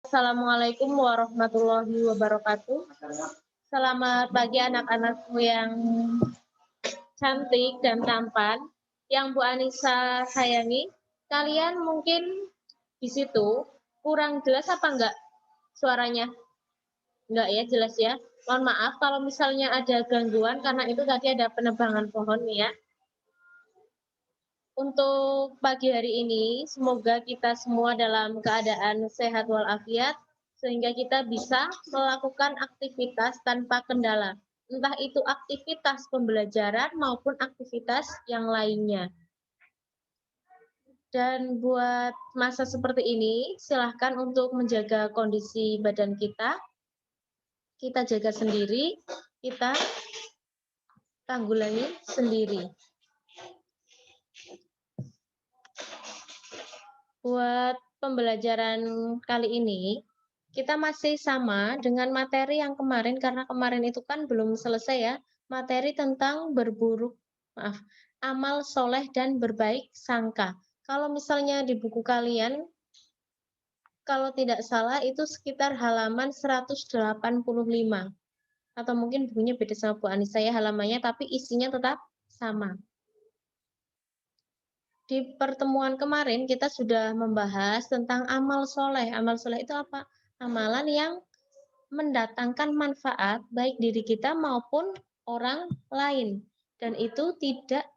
Assalamualaikum warahmatullahi wabarakatuh. Selamat pagi anak-anakku yang cantik dan tampan, yang Bu Anissa sayangi. Kalian mungkin di situ kurang jelas apa enggak suaranya? Enggak ya, jelas ya. Mohon maaf kalau misalnya ada gangguan karena itu tadi ada penebangan pohon nih ya. Untuk pagi hari ini, semoga kita semua dalam keadaan sehat walafiat, sehingga kita bisa melakukan aktivitas tanpa kendala. Entah itu aktivitas pembelajaran maupun aktivitas yang lainnya. Dan buat masa seperti ini, silahkan untuk menjaga kondisi badan kita jaga sendiri, kita tanggulangi sendiri. Buat pembelajaran kali ini, kita masih sama dengan materi yang kemarin, karena kemarin itu kan belum selesai ya, materi tentang amal soleh dan berbaik sangka. Kalau misalnya di buku kalian, kalau tidak salah itu sekitar halaman 185. Atau mungkin bukunya beda sama Bu Anissa ya halamannya, tapi isinya tetap sama. Di pertemuan kemarin kita sudah membahas tentang amal soleh. Amal soleh itu apa? Amalan yang mendatangkan manfaat baik diri kita maupun orang lain. Dan itu tidak,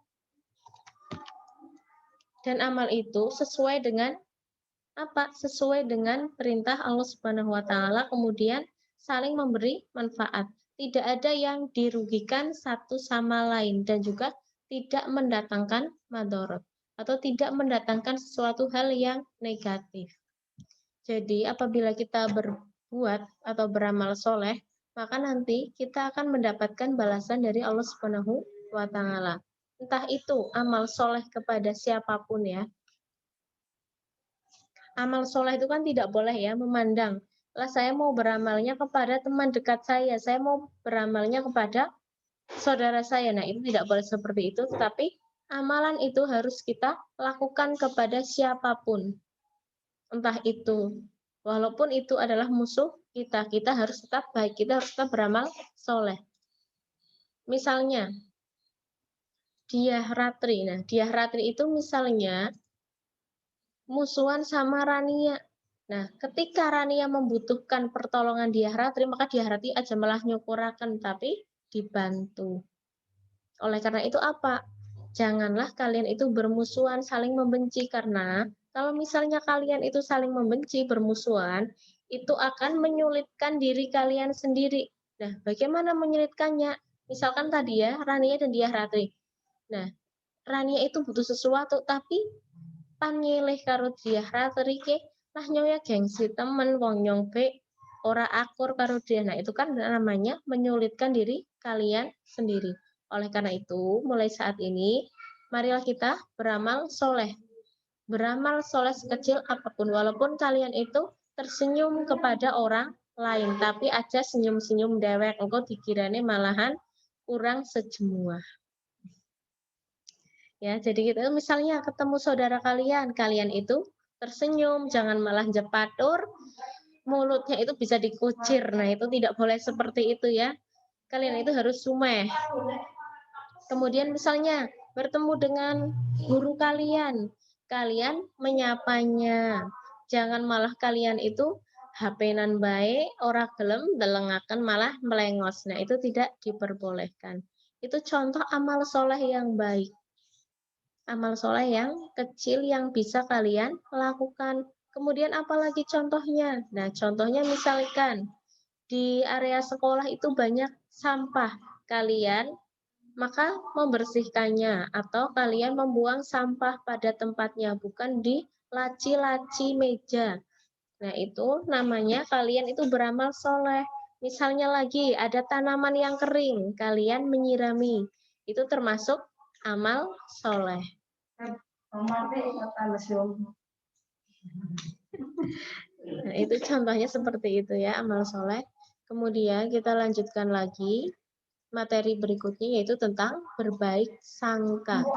dan amal itu sesuai dengan apa? Sesuai dengan perintah Allah Subhanahu wa taala, kemudian saling memberi manfaat. Tidak ada yang dirugikan satu sama lain dan juga tidak mendatangkan madorot atau tidak mendatangkan sesuatu hal yang negatif. Jadi apabila kita berbuat atau beramal soleh, maka nanti kita akan mendapatkan balasan dari Allah Subhanahu wa taala. Entah itu amal soleh kepada siapapun ya. Amal soleh itu kan tidak boleh ya memandang, lah saya mau beramalnya kepada teman dekat saya mau beramalnya kepada saudara saya. Nah, itu tidak boleh seperti itu, tetapi amalan itu harus kita lakukan kepada siapapun. Entah itu, walaupun itu adalah musuh kita harus tetap baik, kita harus tetap beramal soleh. Misalnya, Diah Ratri. Nah, Diah Ratri itu misalnya musuhan sama Rania. Nah, ketika Rania membutuhkan pertolongan Diah Ratri, maka Diah Ratri aja malah nyukuraken, tapi dibantu. Oleh karena itu apa? Janganlah kalian itu bermusuhan, saling membenci, karena kalau misalnya kalian itu saling membenci, bermusuhan, itu akan menyulitkan diri kalian sendiri. Nah, bagaimana menyulitkannya? Misalkan tadi ya, Rania dan Diah Ratri. Nah, Rania itu butuh sesuatu, tapi pan nyilih karo Diah Ratri ke lah nyonya gengsi temen wong nyong be ora akur karo dia. Nah, itu kan namanya menyulitkan diri kalian sendiri. Oleh karena itu, mulai saat ini, marilah kita beramal soleh. Beramal soleh sekecil apapun, walaupun kalian itu tersenyum kepada orang lain, tapi aja senyum-senyum dewek, engkau dikirane malahan kurang sejemuah. Ya, jadi gitu, misalnya ketemu saudara kalian itu tersenyum, jangan malah jepatur, mulutnya itu bisa dikucir. Nah, itu tidak boleh seperti itu ya. Kalian itu harus sumeh. Kemudian misalnya bertemu dengan guru kalian menyapanya. Jangan malah kalian itu HP-nan bae, ora gelem delengaken malah melengos. Nah, itu tidak diperbolehkan. Itu contoh amal soleh yang baik. Amal soleh yang kecil yang bisa kalian lakukan. Kemudian apalagi contohnya? Nah, contohnya misalkan di area sekolah itu banyak sampah. Kalian maka membersihkannya atau kalian membuang sampah pada tempatnya, bukan di laci-laci meja. Nah, itu namanya kalian itu beramal soleh. Misalnya lagi ada tanaman yang kering, kalian menyirami. Itu termasuk amal soleh. Nah, itu contohnya seperti itu ya, amal soleh. Kemudian kita lanjutkan lagi materi berikutnya, yaitu tentang berbaik sangka.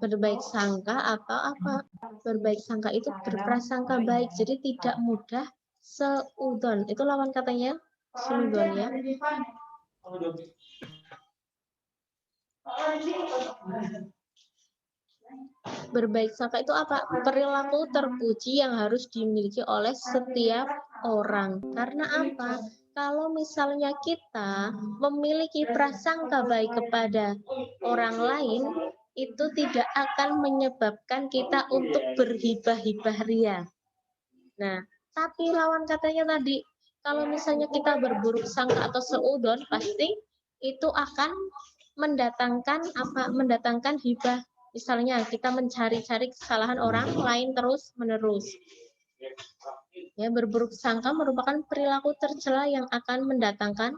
berbaik sangka atau apa? Berbaik sangka itu berprasangka baik, jadi tidak mudah seudon. Itu lawan katanya seudon ya. Berbaik sangka itu apa? Perilaku terpuji yang harus dimiliki oleh setiap orang. Karena apa? Kalau misalnya kita memiliki prasangka baik kepada orang lain, itu tidak akan menyebabkan kita untuk berhibah-hibah ria. Nah, tapi lawan katanya tadi, kalau misalnya kita berburuk sangka atau seudon, pasti itu akan mendatangkan apa? Mendatangkan hibah. Misalnya kita mencari-cari kesalahan orang lain terus-menerus. Ya, berburuk sangka merupakan perilaku tercela yang akan mendatangkan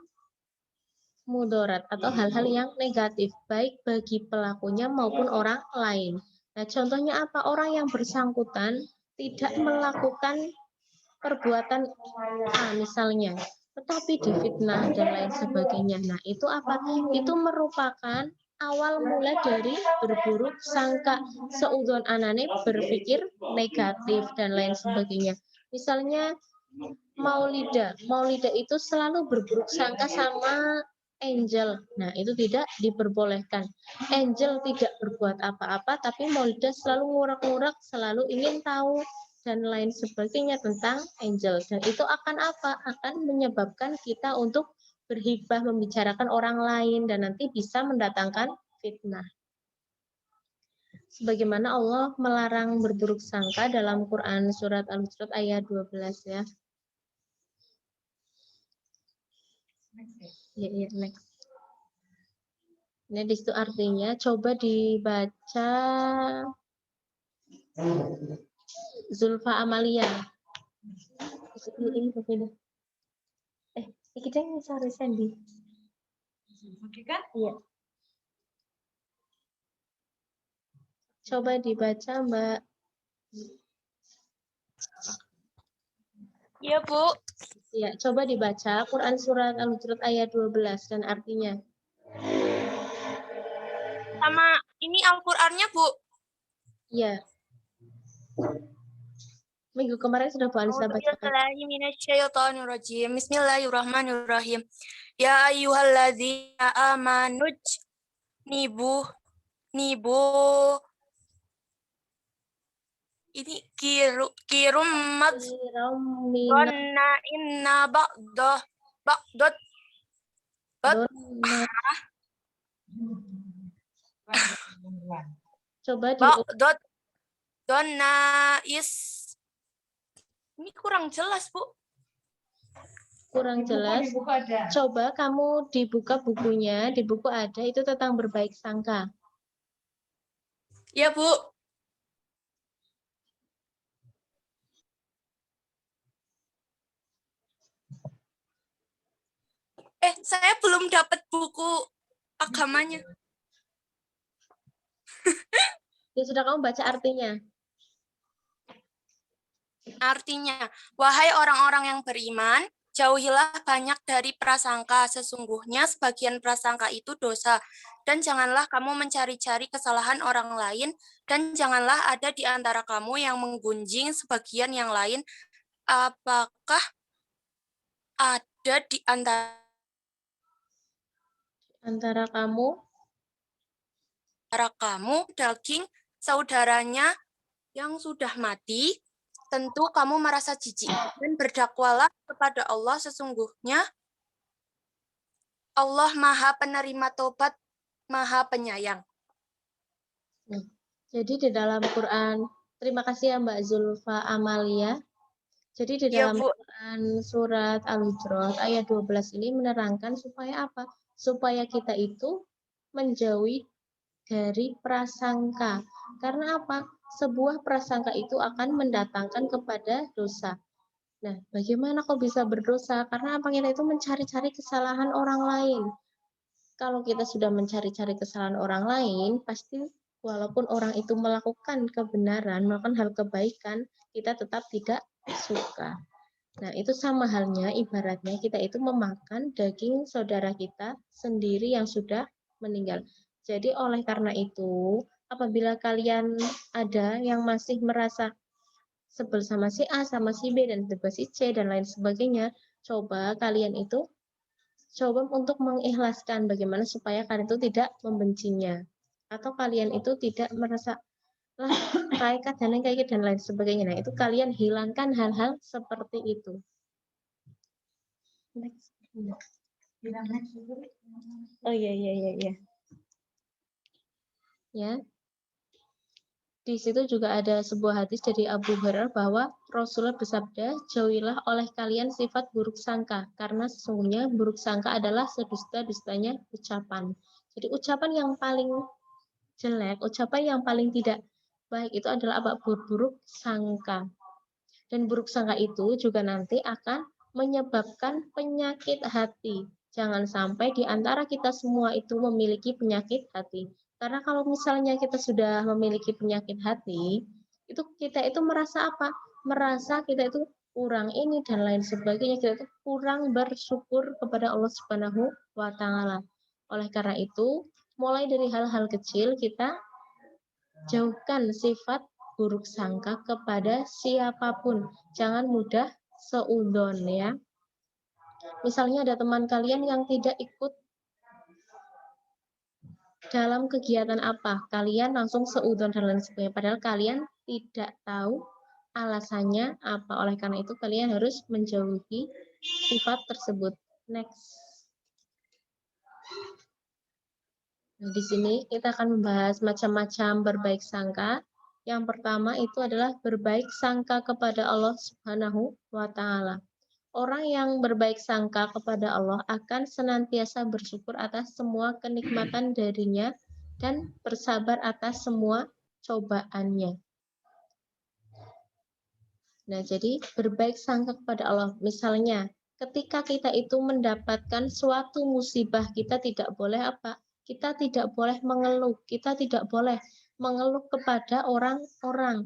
mudarat atau hal-hal yang negatif, baik bagi pelakunya maupun orang lain. Nah, contohnya apa? Orang yang bersangkutan tidak melakukan perbuatan A misalnya, tetapi difitnah dan lain sebagainya. Nah, itu apa? Itu merupakan awal mula dari berburuk sangka, seudon anane berpikir negatif dan lain sebagainya. Misalnya Maulida itu selalu berburuk sangka sama Angel. Nah, itu tidak diperbolehkan. Angel tidak berbuat apa-apa, tapi Maulida selalu ngurak-ngurak, selalu ingin tahu dan lain sebagainya tentang Angel. Dan itu akan apa? Akan menyebabkan kita untuk berhibah membicarakan orang lain dan nanti bisa mendatangkan fitnah. Sebagaimana Allah melarang berburuk sangka dalam Quran surat Al-Hujurat ayat 12 ya. Ya, next. Ini di situ artinya coba dibaca Zulfa Amalia. Ini berbeda. Kita yang cari Sandy. Oke kan? Iya. Coba dibaca, Mbak. Iya, Bu. Ya, coba dibaca Quran surat Al-Hujurat ayat 12 dan artinya. Sama ini Al-Qur'annya, Bu. Iya. Minggu kemarin sudah Bu Anissa bacakan. Bismillahirrahmanirrahim. Ya ayyuhalladzina amanu nibu ini kirum madzonna inna ba'dot Coba di ba'dot donna is ini kurang jelas, Bu. Kurang jelas. Coba kamu dibuka bukunya, di buku ada itu tentang berbaik sangka. Ya, Bu. Saya belum dapat buku agamanya. Ya sudah kamu baca artinya. Artinya, wahai orang-orang yang beriman, jauhilah banyak dari prasangka. Sesungguhnya sebagian prasangka itu dosa. Dan janganlah kamu mencari-cari kesalahan orang lain. Dan janganlah ada di antara kamu yang menggunjing sebagian yang lain. Apakah ada di Antara kamu daging saudaranya yang sudah mati? Tentu kamu merasa jijik dan berdakwalah kepada Allah, sesungguhnya Allah Maha Penerima Tobat, Maha Penyayang. Jadi di dalam Quran, terima kasih ya Mbak Zulfa Amalia. Jadi di dalam Quran surat Al-Hujurat ayat 12 ini menerangkan supaya apa? Supaya kita itu menjauhi dari prasangka. Karena apa? Sebuah prasangka itu akan mendatangkan kepada dosa. Nah, bagaimana kok bisa berdosa? Karena apa? Kita itu mencari-cari kesalahan orang lain. Kalau kita sudah mencari-cari kesalahan orang lain, pasti walaupun orang itu melakukan kebenaran, melakukan hal kebaikan, kita tetap tidak suka. Nah, itu sama halnya ibaratnya kita itu memakan daging saudara kita sendiri yang sudah meninggal. Jadi oleh karena itu, apabila kalian ada yang masih merasa sebel sama si A, sama si B, dan juga si C, dan lain sebagainya, coba kalian itu coba untuk mengikhlaskan bagaimana supaya kalian itu tidak membencinya. Atau kalian itu tidak merasa, lah, kayak dan lain sebagainya. Nah, itu kalian hilangkan hal-hal seperti itu. Next. Oh iya. Ya. Di situ juga ada sebuah hadis dari Abu Hurairah bahwa Rasulullah bersabda, jauhilah oleh kalian sifat buruk sangka, karena sesungguhnya buruk sangka adalah sedusta-dustanya ucapan. Jadi ucapan yang paling jelek, ucapan yang paling tidak baik itu adalah apa? Buruk sangka. Dan buruk sangka itu juga nanti akan menyebabkan penyakit hati. Jangan sampai di antara kita semua itu memiliki penyakit hati. Karena kalau misalnya kita sudah memiliki penyakit hati, itu kita itu merasa apa? Merasa kita itu kurang ini dan lain sebagainya. Kita itu kurang bersyukur kepada Allah Subhanahu wa taala. Oleh karena itu, mulai dari hal-hal kecil kita jauhkan sifat buruk sangka kepada siapapun. Jangan mudah seudon ya. Misalnya ada teman kalian yang tidak ikut dalam kegiatan apa, kalian langsung seudon dan lain sebagainya. Padahal kalian tidak tahu alasannya apa. Oleh karena itu kalian harus menjauhi sifat tersebut. Next. Nah, di sini kita akan membahas macam-macam berbaik sangka. Yang pertama itu adalah berbaik sangka kepada Allah Subhanahu wa taala. Orang yang berbaik sangka kepada Allah akan senantiasa bersyukur atas semua kenikmatan darinya dan bersabar atas semua cobaannya. Nah, jadi berbaik sangka kepada Allah. Misalnya, ketika kita itu mendapatkan suatu musibah, kita tidak boleh apa? Kita tidak boleh mengeluh, kita tidak boleh mengeluh kepada orang-orang.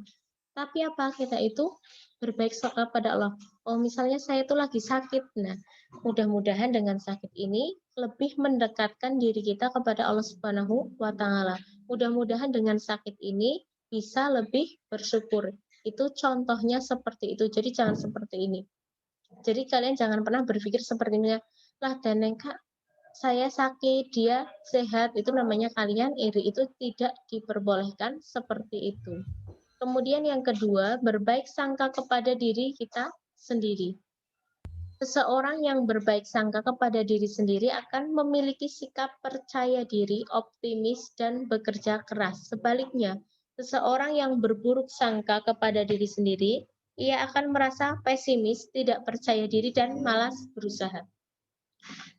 Tapi apa? Kita itu berbaik sangka pada Allah. Oh, misalnya saya itu lagi sakit. Nah, mudah-mudahan dengan sakit ini lebih mendekatkan diri kita kepada Allah Subhanahu wa taala. Mudah-mudahan dengan sakit ini bisa lebih bersyukur. Itu contohnya seperti itu. Jadi jangan seperti ini. Jadi kalian jangan pernah berpikir seperti ini. Lah, dan Kak, saya sakit, dia sehat. Itu namanya kalian iri. Itu tidak diperbolehkan seperti itu. Kemudian yang kedua, berbaik sangka kepada diri kita sendiri. Seseorang yang berbaik sangka kepada diri sendiri akan memiliki sikap percaya diri, optimis, dan bekerja keras. Sebaliknya, seseorang yang berburuk sangka kepada diri sendiri, ia akan merasa pesimis, tidak percaya diri, dan malas berusaha.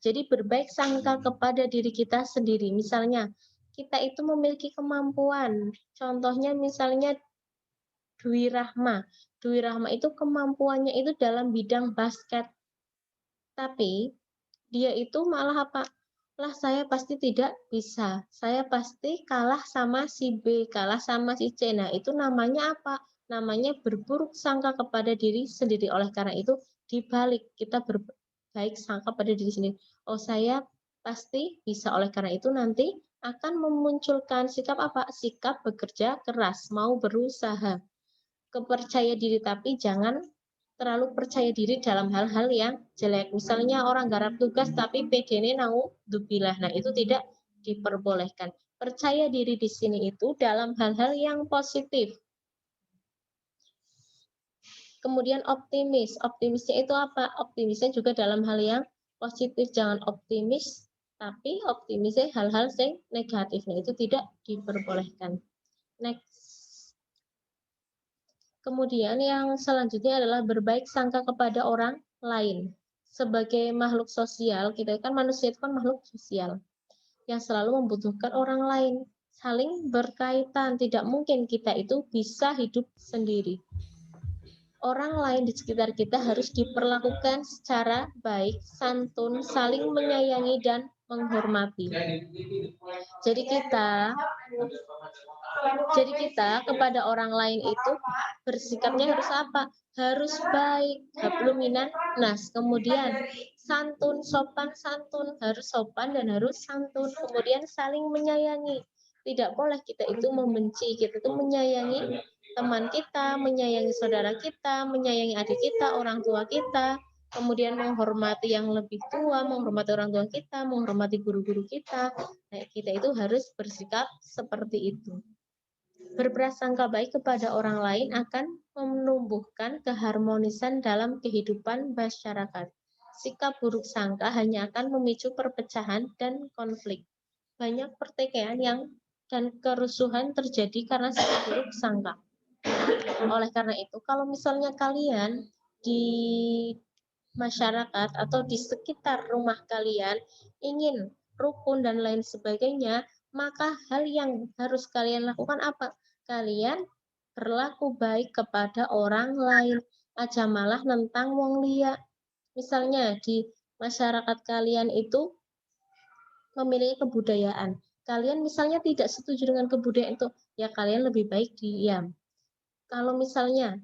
Jadi berbaik sangka kepada diri kita sendiri. Misalnya, kita itu memiliki kemampuan. Contohnya misalnya Dwi Rahma. Dwi Rahma itu kemampuannya itu dalam bidang basket. Tapi dia itu malah apa? Lah, saya pasti tidak bisa. Saya pasti kalah sama si B, kalah sama si C. Nah, itu namanya apa? Namanya berburuk sangka kepada diri sendiri. Oleh karena itu, dibalik kita berbaik sangka pada diri sendiri. Oh, saya pasti bisa. Oleh karena itu nanti akan memunculkan sikap apa? Sikap bekerja keras, mau berusaha. Kepercaya diri, tapi jangan terlalu percaya diri dalam hal-hal yang jelek. Misalnya orang garap tugas tapi PD-nya naudzubillah. Nah, itu tidak diperbolehkan. Percaya diri di sini itu dalam hal-hal yang positif. Kemudian optimis. Optimisnya itu apa? Optimisnya juga dalam hal yang positif. Jangan optimis tapi optimisnya hal-hal yang negatif. Nah, itu tidak diperbolehkan. Next. Kemudian yang selanjutnya adalah berbaik sangka kepada orang lain. Sebagai makhluk sosial, kita kan manusia itu kan makhluk sosial yang selalu membutuhkan orang lain. Saling berkaitan, tidak mungkin kita itu bisa hidup sendiri. Orang lain di sekitar kita harus diperlakukan secara baik, santun, saling menyayangi dan menghormati. Jadi kita kepada orang lain itu bersikapnya harus apa? Harus baik, habluminan nas. Kemudian santun, sopan santun, harus sopan dan harus santun. Kemudian saling menyayangi. Tidak boleh kita itu membenci, kita itu menyayangi teman kita, menyayangi saudara kita, menyayangi adik kita, orang tua kita, kemudian menghormati yang lebih tua, menghormati orang tua kita, menghormati guru-guru kita. Nah, kita itu harus bersikap seperti itu. Berprasangka baik kepada orang lain akan menumbuhkan keharmonisan dalam kehidupan masyarakat. Sikap buruk sangka hanya akan memicu perpecahan dan konflik. Banyak pertikaian dan kerusuhan terjadi karena sikap buruk sangka. Oleh karena itu, kalau misalnya kalian di masyarakat atau di sekitar rumah kalian ingin rukun dan lain sebagainya, maka hal yang harus kalian lakukan apa? Kalian berlaku baik kepada orang lain, aja malah nentang wong liya. Misalnya di masyarakat kalian itu memiliki kebudayaan. Kalian misalnya tidak setuju dengan kebudayaan itu, ya kalian lebih baik diam. Kalau misalnya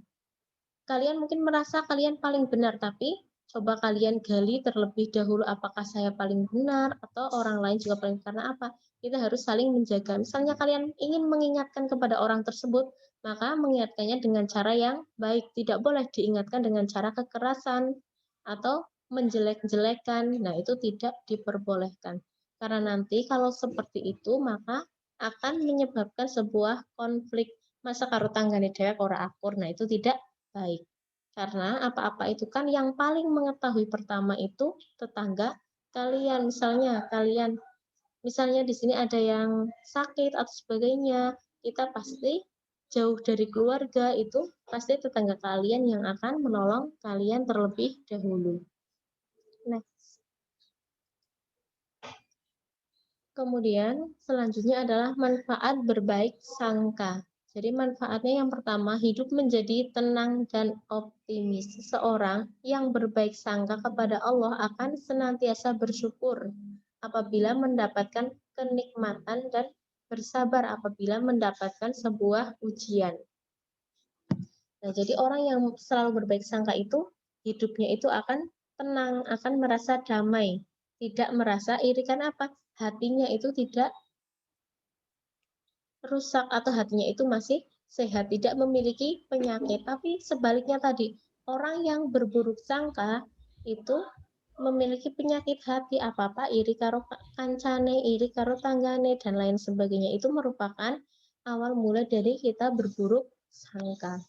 kalian mungkin merasa kalian paling benar, tapi coba kalian gali terlebih dahulu apakah saya paling benar atau orang lain juga paling, karena apa? Kita harus saling menjaga. Misalnya kalian ingin mengingatkan kepada orang tersebut, maka mengingatkannya dengan cara yang baik. Tidak boleh diingatkan dengan cara kekerasan atau menjelek-jelekan. Nah, itu tidak diperbolehkan. Karena nanti kalau seperti itu, maka akan menyebabkan sebuah konflik. Masa karo tanggane dhewek ora akur. Nah, itu tidak baik. Karena apa-apa itu kan yang paling mengetahui pertama itu tetangga kalian. Misalnya di sini ada yang sakit atau sebagainya, kita pasti jauh dari keluarga, itu pasti tetangga kalian yang akan menolong kalian terlebih dahulu. Next. Kemudian selanjutnya adalah manfaat berbaik sangka. Jadi manfaatnya yang pertama, hidup menjadi tenang dan optimis. Seseorang yang berbaik sangka kepada Allah akan senantiasa bersyukur apabila mendapatkan kenikmatan dan bersabar apabila mendapatkan sebuah ujian. Nah, jadi orang yang selalu berbaik sangka itu, hidupnya itu akan tenang, akan merasa damai, tidak merasa iri. Karena apa? Hatinya itu tidak rusak atau hatinya itu masih sehat, tidak memiliki penyakit. Tapi sebaliknya tadi, orang yang berburuk sangka itu memiliki penyakit hati, apa-apa iri karo kancane, iri karo tanggane, dan lain sebagainya. Itu merupakan awal mula dari kita berburuk sangka.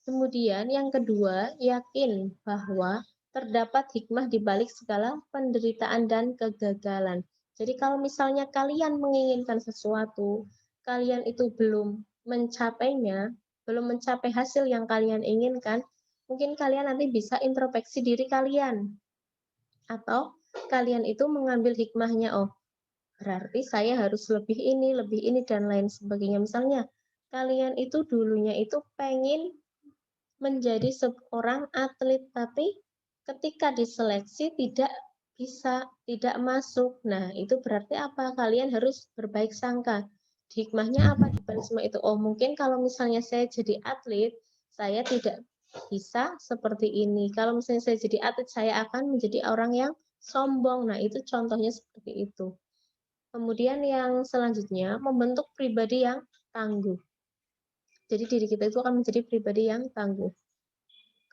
Kemudian yang kedua, yakin bahwa terdapat hikmah di balik segala penderitaan dan kegagalan. Jadi kalau misalnya kalian menginginkan sesuatu, kalian itu belum mencapainya, belum mencapai hasil yang kalian inginkan, mungkin kalian nanti bisa introspeksi diri kalian. Atau kalian itu mengambil hikmahnya, oh berarti saya harus lebih ini, dan lain sebagainya. Misalnya, kalian itu dulunya itu pengen menjadi seorang atlet, tapi ketika diseleksi tidak bisa, tidak masuk. Nah, itu berarti apa? Kalian harus berbaik sangka. Hikmahnya apa di balik semua itu? Oh, mungkin kalau misalnya saya jadi atlet, saya tidak bisa seperti ini. Kalau misalnya saya jadi atlet, saya akan menjadi orang yang sombong. Nah, itu contohnya seperti itu. Kemudian yang selanjutnya, membentuk pribadi yang tangguh. Jadi diri kita itu akan menjadi pribadi yang tangguh.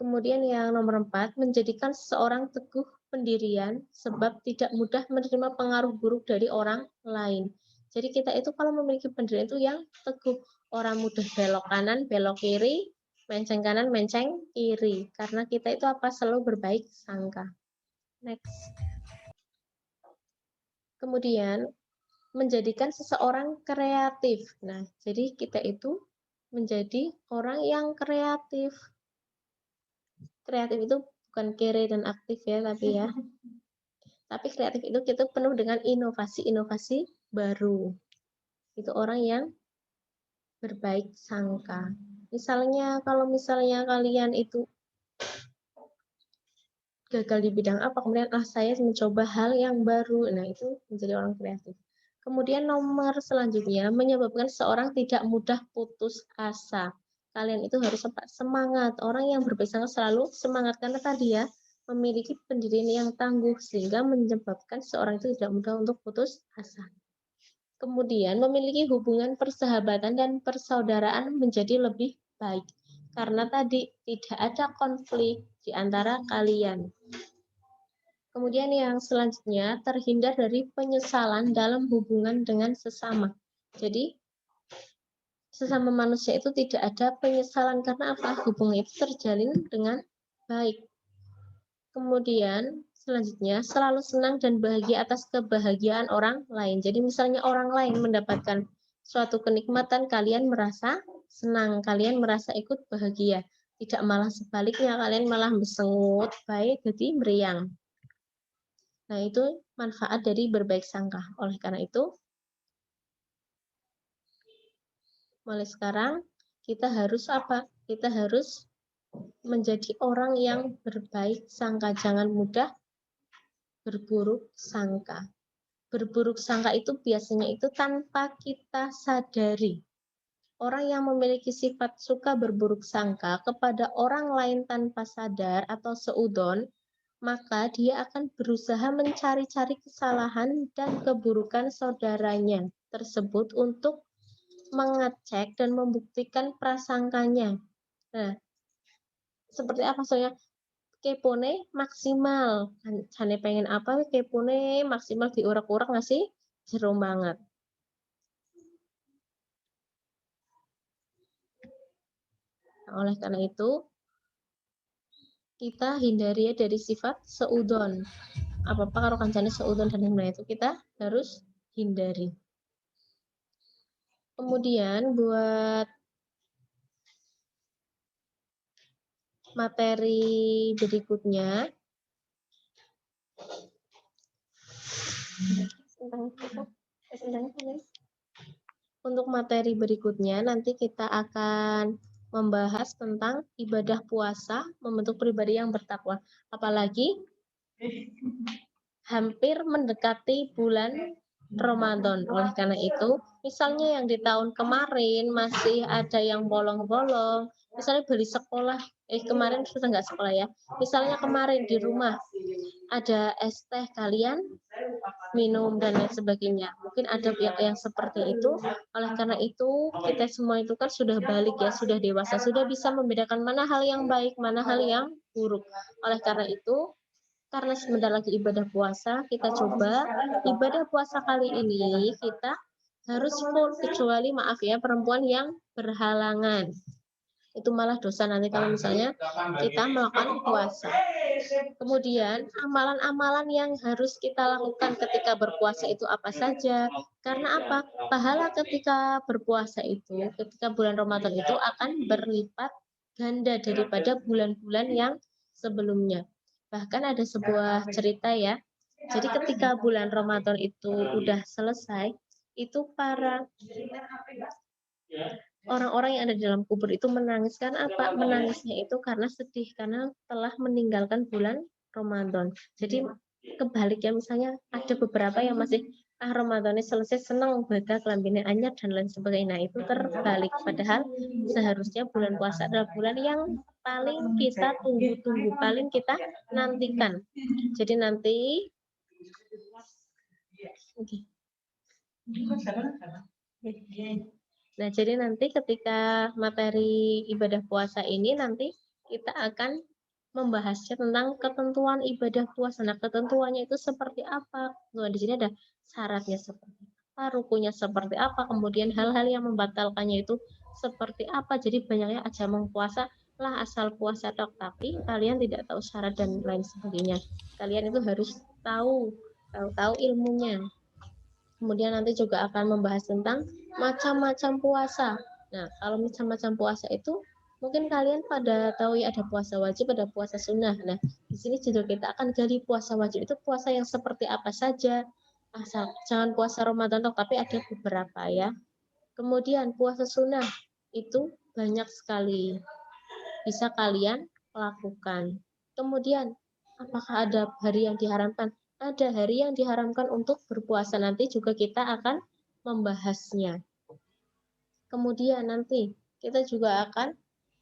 Kemudian yang nomor 4, menjadikan seseorang teguh pendirian sebab tidak mudah menerima pengaruh buruk dari orang lain. Jadi kita itu kalau memiliki pendirian itu yang teguh, orang mudah belok kanan, belok kiri, menceng kanan, menceng kiri. Karena kita itu apa? Selalu berbaik sangka. Next. Kemudian menjadikan seseorang kreatif. Nah, jadi kita itu menjadi orang yang kreatif. Kreatif itu bukan kere dan aktif ya, tapi ya. Tapi kreatif itu kita penuh dengan inovasi-inovasi baru. Itu orang yang berbaik sangka. Misalnya kalau misalnya kalian itu gagal di bidang apa, kemudian saya mencoba hal yang baru. Nah, itu menjadi orang kreatif. Kemudian nomor selanjutnya, menyebabkan seorang tidak mudah putus asa. Kalian itu harus semangat. Orang yang berbaik sangka selalu semangat, karena tadi ya, memiliki pendirian yang tangguh sehingga menyebabkan seorang itu tidak mudah untuk putus asa. Kemudian memiliki hubungan persahabatan dan persaudaraan menjadi lebih baik. Karena tadi tidak ada konflik di antara kalian. Kemudian yang selanjutnya, terhindar dari penyesalan dalam hubungan dengan sesama. Jadi, sesama manusia itu tidak ada penyesalan karena apa? Hubungan itu terjalin dengan baik. Kemudian selanjutnya, selalu senang dan bahagia atas kebahagiaan orang lain. Jadi misalnya orang lain mendapatkan suatu kenikmatan, kalian merasa senang, kalian merasa ikut bahagia. Tidak malah sebaliknya, kalian malah bersengut, baik, jadi meriang. Nah, itu manfaat dari berbaik sangka. Oleh karena itu, mulai sekarang kita harus apa? Kita harus menjadi orang yang berbaik sangka. Jangan mudah berburuk sangka. Berburuk sangka itu biasanya itu tanpa kita sadari. Orang yang memiliki sifat suka berburuk sangka kepada orang lain tanpa sadar atau seudon, maka dia akan berusaha mencari-cari kesalahan dan keburukan saudaranya tersebut untuk mengecek dan membuktikan prasangkanya. Nah, seperti apa soalnya? Kepone maksimal. Jane pengen apa, kepone maksimal diurak-urak ngasih jero banget. Nah, oleh karena itu, kita hindari dari sifat seudon. Apa-apa kalau kancane seudon dan lain-lain itu kita harus hindari. Kemudian buat materi berikutnya, untuk materi berikutnya nanti kita akan membahas tentang ibadah puasa membentuk pribadi yang bertakwa. Apalagi hampir mendekati bulan Ramadan. Oleh karena itu, misalnya yang di tahun kemarin masih ada yang bolong-bolong, misalnya beli sekolah, kemarin sudah nggak sekolah ya, misalnya kemarin di rumah ada es teh kalian minum dan lain sebagainya. Mungkin ada pihak yang seperti itu. Oleh karena itu, kita semua itu kan sudah balik ya, sudah dewasa, sudah bisa membedakan mana hal yang baik, mana hal yang buruk. Oleh karena itu, karena sebentar lagi ibadah puasa, kita coba ibadah puasa kali ini kita harus full, kecuali maaf ya perempuan yang berhalangan. Itu malah dosa nanti kalau misalnya kita melakukan puasa. Kemudian amalan-amalan yang harus kita lakukan ketika berpuasa itu apa saja? Karena apa? Pahala ketika berpuasa itu, ketika bulan Ramadan itu akan berlipat ganda daripada bulan-bulan yang sebelumnya. Bahkan ada sebuah cerita ya. Jadi ketika bulan Ramadan itu udah selesai, itu para orang-orang yang ada di dalam kubur itu menangis. Kan apa? Menangisnya itu karena sedih karena telah meninggalkan bulan Ramadan. Jadi kebalik ya, misalnya ada beberapa yang masih Ramadannya selesai senang baca kelambine anyar dan lain sebagainya. Nah, itu terbalik, padahal seharusnya bulan puasa adalah bulan yang paling kita tunggu-tunggu, paling kita nantikan. Jadi nanti Nah, jadi nanti ketika materi ibadah puasa ini nanti kita akan membahasnya tentang ketentuan ibadah puasa. Nah, ketentuannya itu seperti apa? Nah, di sini ada syaratnya seperti apa, rukunya seperti apa, kemudian hal-hal yang membatalkannya itu seperti apa. Jadi banyaknya aja puasa lah asal puasa tok, tapi kalian tidak tahu syarat dan lain sebagainya. Kalian itu harus tahu ilmunya. Kemudian nanti juga akan membahas tentang macam-macam puasa. Nah, kalau macam-macam puasa itu mungkin kalian pada tahu ya, ada puasa wajib, ada puasa sunnah. Nah, di sini juga kita akan gali puasa wajib itu puasa yang seperti apa saja. Asal jangan puasa Ramadan, tapi ada beberapa ya. Kemudian puasa sunnah itu banyak sekali bisa kalian lakukan. Kemudian, apakah ada hari yang diharamkan? Ada hari yang diharamkan untuk berpuasa. Nanti juga kita akan membahasnya. Kemudian nanti kita juga akan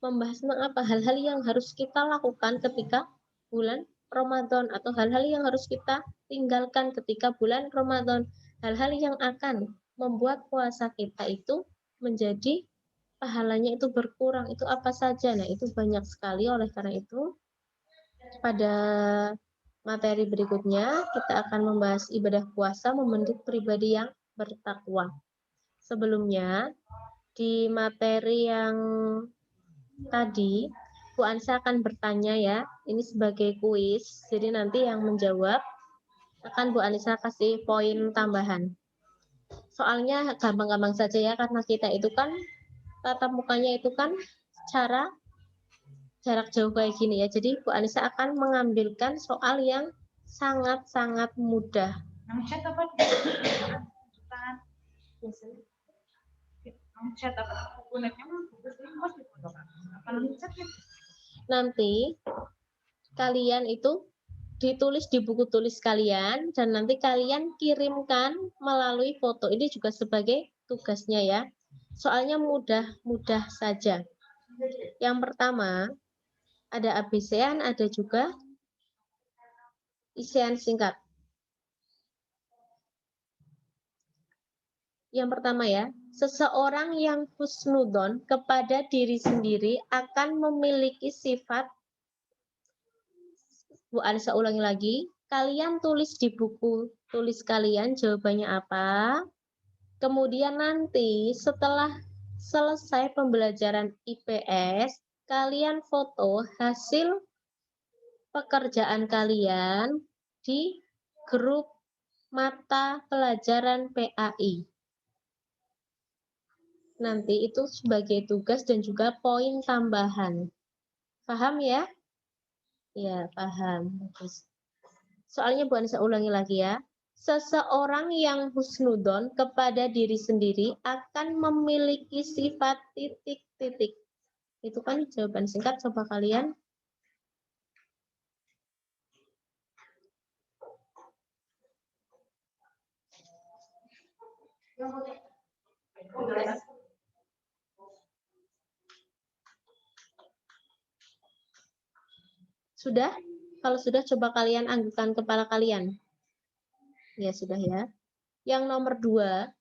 membahas tentang apa hal-hal yang harus kita lakukan ketika bulan Ramadan atau hal-hal yang harus kita tinggalkan ketika bulan Ramadan. Hal-hal yang akan membuat puasa kita itu menjadi pahalanya itu berkurang. Itu apa saja? Nah, itu banyak sekali. Oleh karena itu, pada materi berikutnya kita akan membahas ibadah puasa membentuk pribadi yang bertakwa. Sebelumnya, di materi yang tadi, Bu Ansa akan bertanya ya, ini sebagai kuis, jadi nanti yang menjawab akan Bu Anissa kasih poin tambahan. Soalnya gampang-gampang saja ya, karena kita itu kan tatap mukanya itu kan cara jarak jauh kayak gini ya. Jadi Bu Anissa akan mengambilkan soal yang sangat-sangat mudah. Chat apa? Chat apa? Nanti kalian itu ditulis di buku tulis kalian dan nanti kalian kirimkan melalui foto. Ini juga sebagai tugasnya ya. Soalnya mudah-mudah saja. Yang pertama, ada ABC-an, ada juga isian singkat. Yang pertama ya, seseorang yang husnudon kepada diri sendiri akan memiliki sifat. Bu Anissa ulangi lagi, kalian tulis di buku tulis kalian jawabannya apa. Kemudian nanti setelah selesai pembelajaran IPS, kalian foto hasil pekerjaan kalian di grup mata pelajaran PAI. Nanti itu sebagai tugas dan juga poin tambahan. Paham ya? Ya, paham. Bagus. Soalnya Bu Anissa ulangi lagi ya. Seseorang yang husnudon kepada diri sendiri akan memiliki sifat titik-titik. Itu kan jawaban singkat, coba kalian. Sudah? Kalau sudah, coba kalian anggukkan kepala kalian. Ya, sudah ya. Yang nomor 2,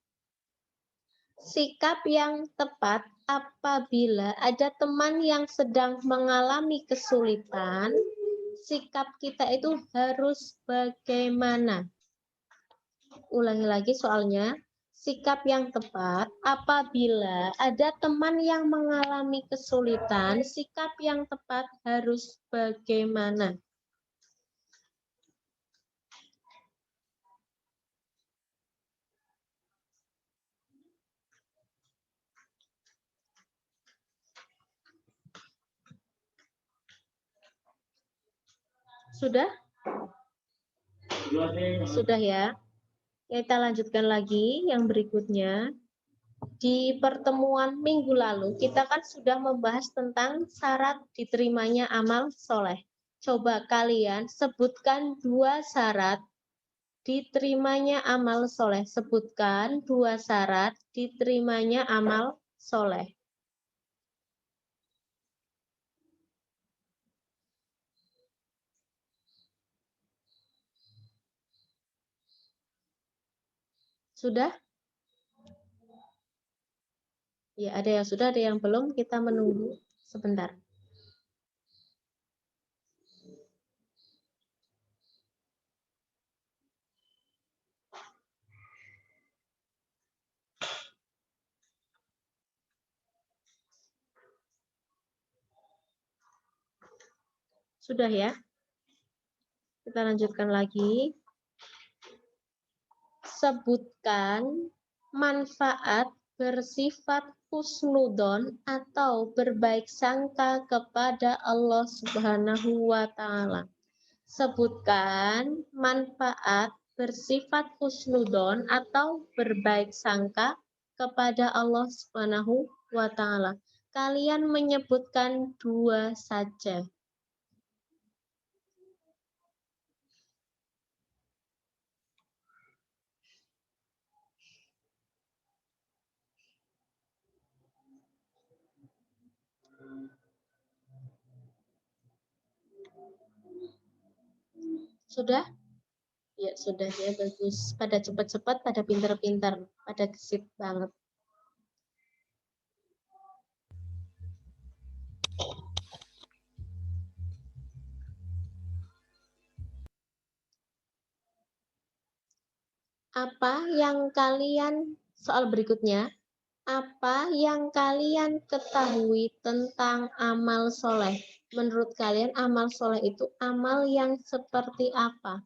sikap yang tepat apabila ada teman yang sedang mengalami kesulitan, sikap kita itu harus bagaimana? Ulangi lagi soalnya. Sikap yang tepat apabila ada teman yang mengalami kesulitan, sikap yang tepat harus bagaimana? Sudah? Sudah ya? Kita lanjutkan lagi yang berikutnya. Di pertemuan minggu lalu, kita kan sudah membahas tentang syarat diterimanya amal soleh. Coba kalian sebutkan 2 syarat diterimanya amal soleh. Sebutkan 2 syarat diterimanya amal soleh. Sudah? Ya, ada yang sudah, ada yang belum. Kita menunggu sebentar. Sudah ya? Kita lanjutkan lagi. Sebutkan manfaat bersifat husnudon atau berbaik sangka kepada Allah Subhanahu wa Ta'ala. Sebutkan manfaat bersifat husnudon atau berbaik sangka kepada Allah Subhanahu wa Ta'ala. Kalian menyebutkan 2 saja. Sudah? Ya, sudah ya, bagus. Pada cepat-cepat, pada pintar-pintar, pada gesit banget. Apa yang kalian, soal berikutnya, apa yang kalian ketahui tentang amal soleh? Menurut kalian amal soleh itu amal yang seperti apa?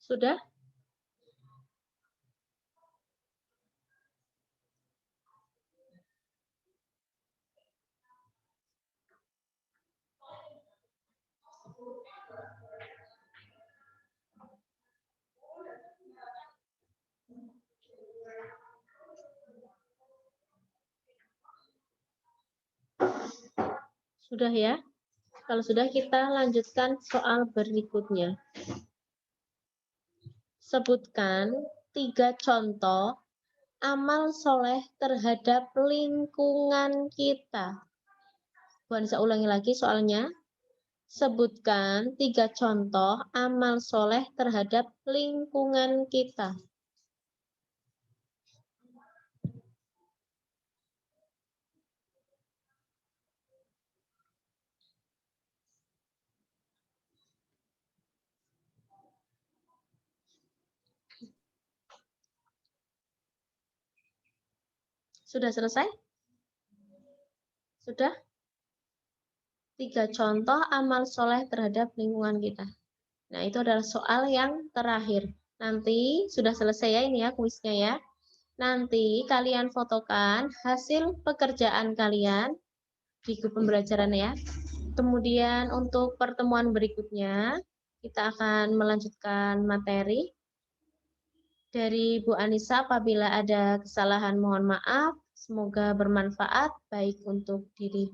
Sudah? Sudah ya? Kalau sudah, kita lanjutkan soal berikutnya. Sebutkan 3 contoh amal soleh terhadap lingkungan kita. Bu Anissa ulangi lagi soalnya. Sebutkan 3 contoh amal soleh terhadap lingkungan kita. Sudah selesai? Sudah? 3 contoh amal soleh terhadap lingkungan kita. Nah, itu adalah soal yang terakhir. Nanti sudah selesai ya ini ya kuisnya ya. Nanti kalian fotokan hasil pekerjaan kalian di grup pembelajaran ya. Kemudian untuk pertemuan berikutnya, kita akan melanjutkan materi. Dari Bu Anissa, apabila ada kesalahan mohon maaf. Semoga bermanfaat baik untuk diri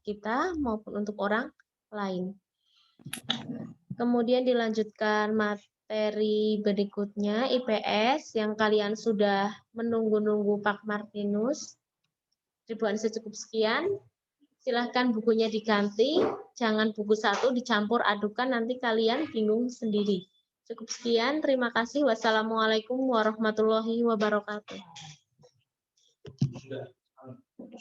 kita maupun untuk orang lain. Kemudian dilanjutkan materi berikutnya IPS yang kalian sudah menunggu-nunggu Pak Martinus. Ribuan secukup sekian. Silahkan bukunya diganti, jangan buku satu dicampur adukan, nanti kalian bingung sendiri. Cukup sekian, terima kasih. Wassalamualaikum warahmatullahi wabarakatuh.